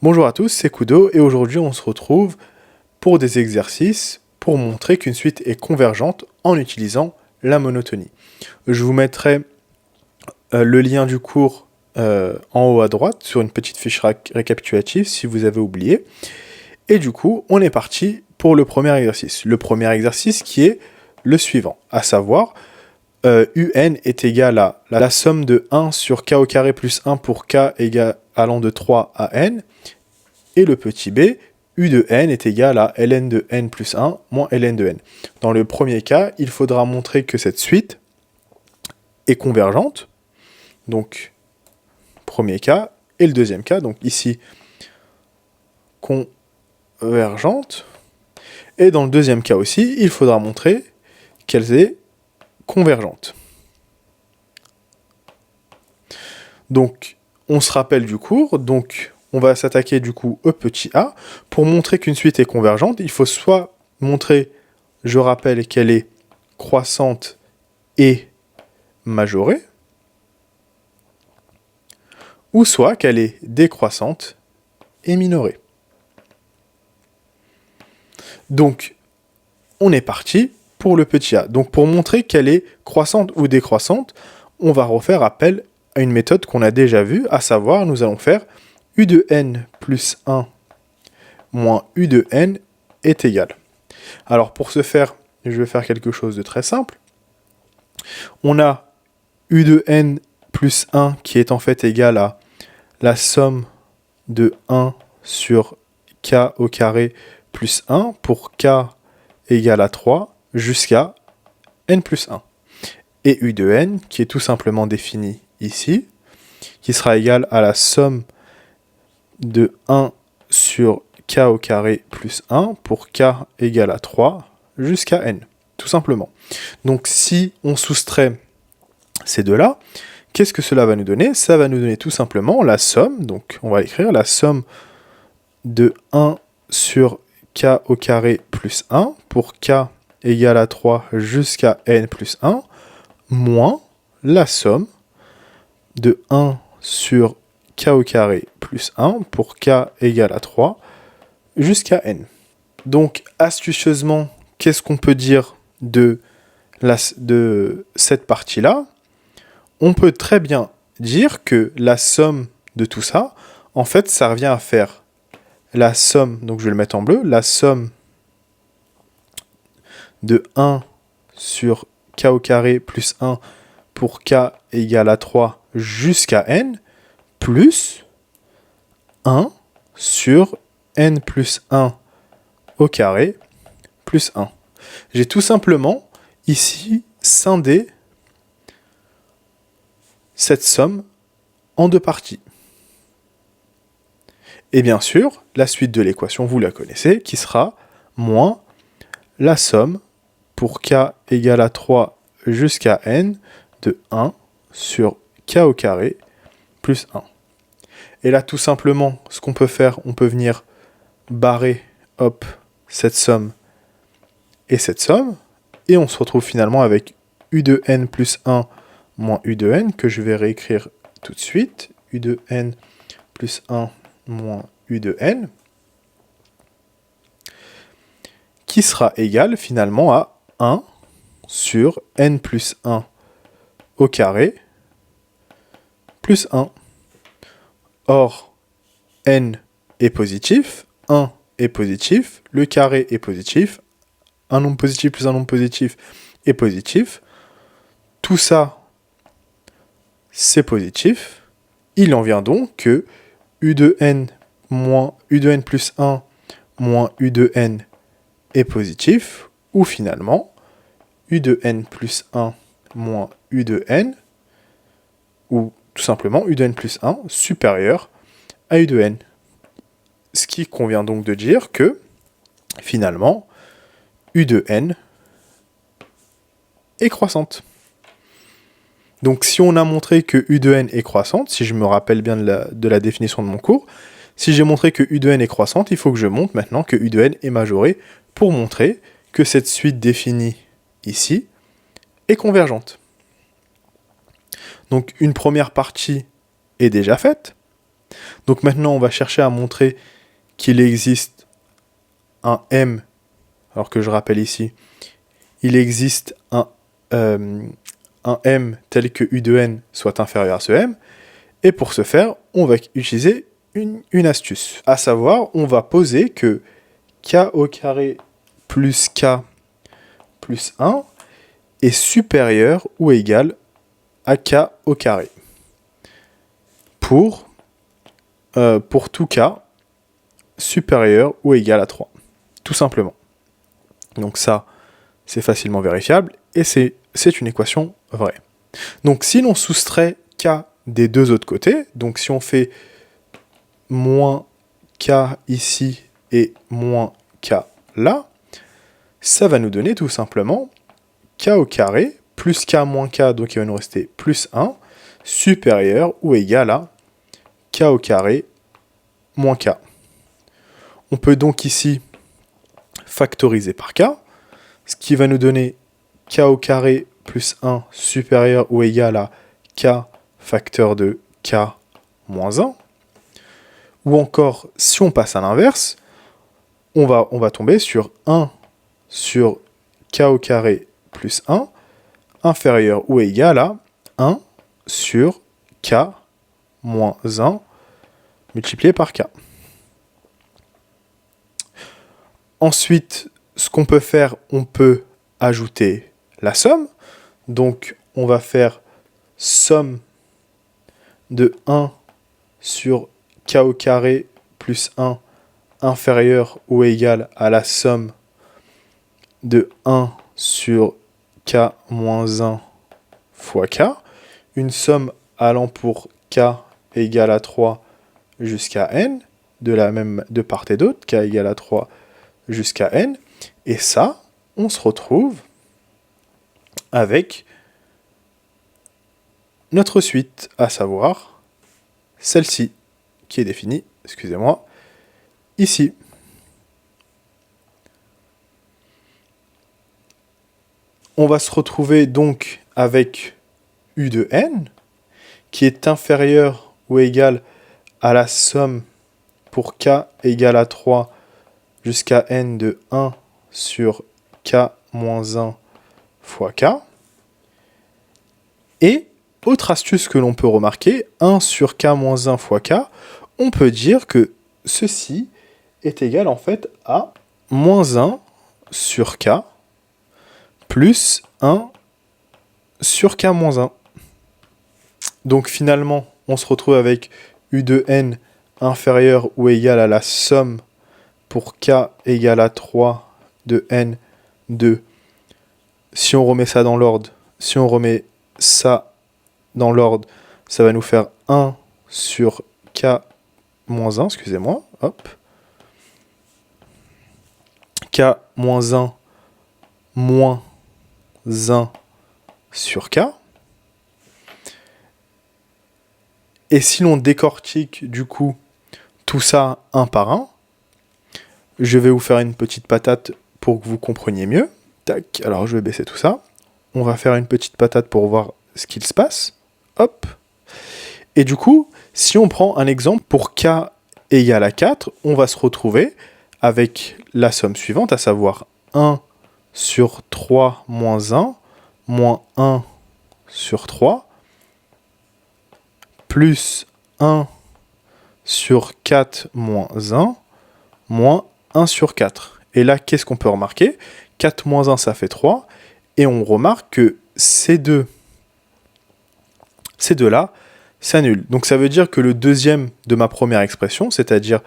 Bonjour à tous, c'est Kudo et aujourd'hui on se retrouve pour des exercices pour montrer qu'une suite est convergente en utilisant la monotonie. Je vous mettrai le lien du cours en haut à droite sur une petite fiche récapitulative si vous avez oublié. Et du coup, on est parti pour le premier exercice. Le premier exercice qui est le suivant, à savoir UN est égal à la somme de 1 sur k au carré plus 1 pour k allant de 3 à n. Et le petit b, u de n est égal à ln de n plus 1 moins ln de n. Dans le premier cas, il faudra montrer que cette suite est convergente. Donc, premier cas. Et le deuxième cas, donc ici, convergente. Et dans le deuxième cas aussi, il faudra montrer qu'elle est convergente. Donc, on se rappelle du cours. Donc, on va s'attaquer du coup au petit a. Pour montrer qu'une suite est convergente, il faut soit montrer, je rappelle, qu'elle est croissante et majorée, ou soit qu'elle est décroissante et minorée. Donc, on est parti pour le petit a. Donc, pour montrer qu'elle est croissante ou décroissante, on va refaire appel à une méthode qu'on a déjà vue, à savoir, nous allons faire u de n plus 1 moins u de n est égal. Alors, pour ce faire, je vais faire quelque chose de très simple. On a u de n plus 1 qui est en fait égal à la somme de 1 sur k au carré plus 1 pour k égale à 3 jusqu'à n plus 1. Et u de n qui est tout simplement défini ici, qui sera égal à la somme de 1 sur k au carré plus 1 pour k égale à 3 jusqu'à n, tout simplement. Donc si on soustrait ces deux-là, qu'est-ce que cela va nous donner? Ça va nous donner tout simplement la somme, donc on va écrire la somme de 1 sur k au carré plus 1 pour k égale à 3 jusqu'à n plus 1, moins la somme de 1 sur k au carré plus 1 pour k égale à 3 jusqu'à n. Donc, astucieusement, qu'est-ce qu'on peut dire de cette partie-là? On peut très bien dire que la somme de tout ça, en fait, ça revient à faire la somme, donc je vais le mettre en bleu, la somme de 1 sur k au carré plus 1 pour k égale à 3 jusqu'à n, plus 1 sur n plus 1 au carré plus 1. J'ai tout simplement ici scindé cette somme en deux parties. Et bien sûr, la suite de l'équation, vous la connaissez, qui sera moins la somme pour k égale à 3 jusqu'à n de 1 sur k au carré plus 1. Et là, tout simplement, ce qu'on peut faire, on peut venir barrer, hop, cette somme et cette somme, et on se retrouve finalement avec u de n plus 1 moins u de n, que je vais réécrire tout de suite, u de n plus 1 moins u de n, qui sera égal finalement à 1 sur n plus 1 au carré plus 1. Or, n est positif, 1 est positif, le carré est positif, un nombre positif plus un nombre positif est positif. Tout ça, c'est positif. Il en vient donc que u de n moins u de n plus 1 moins u de n est positif, ou finalement, u de n plus 1 moins u de n, ou tout simplement u de n plus 1 supérieur à u de n. Ce qui convient donc de dire que, finalement, u de n est croissante. Donc si on a montré que u de n est croissante, si je me rappelle bien de la définition de mon cours, si j'ai montré que u de n est croissante, il faut que je montre maintenant que u de n est majorée pour montrer que cette suite définie ici est convergente. Donc une première partie est déjà faite. Donc maintenant, on va chercher à montrer qu'il existe un M, alors que je rappelle ici, il existe un M tel que U de N soit inférieur à ce M, et pour ce faire, on va utiliser une astuce, à savoir, on va poser que K au carré plus K plus 1 est supérieur ou égal à K au carré. Pour tout K supérieur ou égal à 3. Tout simplement. Donc ça, c'est facilement vérifiable, et c'est une équation vraie. Donc si l'on soustrait K des deux autres côtés, donc si on fait moins K ici et moins K là, ça va nous donner tout simplement K au carré plus K moins K, donc il va nous rester plus 1, supérieur ou égal à K au carré moins K. On peut donc ici factoriser par K, ce qui va nous donner K au carré plus 1 supérieur ou égal à K facteur de K moins 1. Ou encore, si on passe à l'inverse, on va tomber sur 1 sur K au carré plus 1 inférieur ou égal à 1 sur K moins 1 multiplié par K. Ensuite, ce qu'on peut faire, on peut ajouter la somme. Donc, on va faire somme de 1 sur K au carré plus 1 inférieur ou égal à la somme de 1 sur K moins 1 fois K. Une somme allant pour K égale à 3 jusqu'à N, de part et d'autre, K égale à 3 jusqu'à N. Et ça, on se retrouve avec notre suite, à savoir celle-ci, qui est définie, excusez-moi, ici. On va se retrouver donc avec U de N, qui est inférieur ou égal à la somme pour K égale à 3 jusqu'à N de 1 sur K moins 1 fois K. Et, autre astuce que l'on peut remarquer, 1 sur K moins 1 fois K, on peut dire que ceci est égal en fait à moins 1 sur K plus 1 sur K moins 1. Donc finalement, on se retrouve avec U de N inférieur ou égal à la somme pour K égale à 3 de N de, si on remet ça dans l'ordre, si on remet ça dans l'ordre, ça va nous faire 1 sur K moins 1, excusez-moi, hop. K moins 1 moins 1 sur K. Et si l'on décortique du coup tout ça un par un, je vais vous faire une petite patate pour que vous compreniez mieux. Tac, alors je vais baisser tout ça. On va faire une petite patate pour voir ce qu'il se passe. Hop. Et du coup, si on prend un exemple pour K égale à 4, on va se retrouver avec la somme suivante, à savoir 1 sur 3 moins 1, moins 1 sur 3, plus 1 sur 4 moins 1, moins 1 sur 4. Et là, qu'est-ce qu'on peut remarquer? 4 moins 1, ça fait 3. Et on remarque que ces deux-là s'annulent. Donc ça veut dire que le deuxième de ma première expression, c'est-à-dire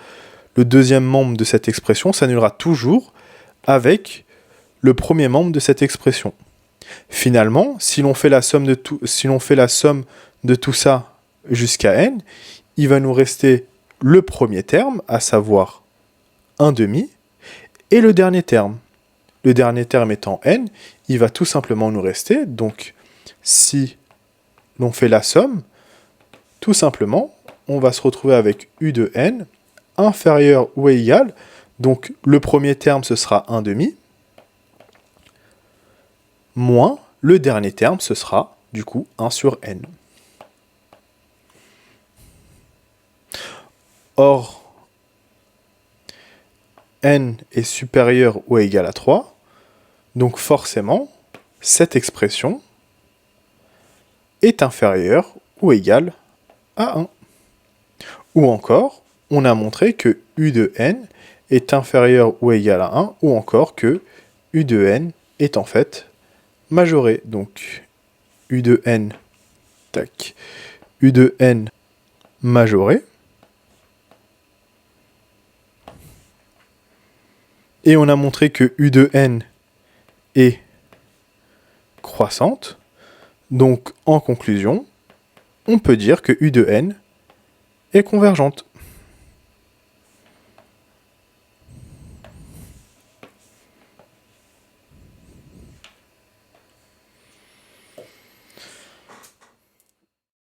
le deuxième membre de cette expression, s'annulera toujours avec le premier membre de cette expression. Finalement, si l'on fait la somme de tout ça jusqu'à n, il va nous rester le premier terme, à savoir 1 demi, et le dernier terme. Le dernier terme étant n, il va tout simplement nous rester, donc si l'on fait la somme, tout simplement, on va se retrouver avec U de n inférieur ou égal, donc le premier terme ce sera 1 demi, moins le dernier terme ce sera du coup 1 sur n. Or, n est supérieur ou égal à 3, donc forcément, cette expression est inférieure ou égale à 1. Ou encore, on a montré que u de n est inférieur ou égal à 1, ou encore que u de n est en fait majoré. Donc, u de n, tac, u de n majoré. Et on a montré que u de n est croissante. Donc, en conclusion, on peut dire que u de n est convergente.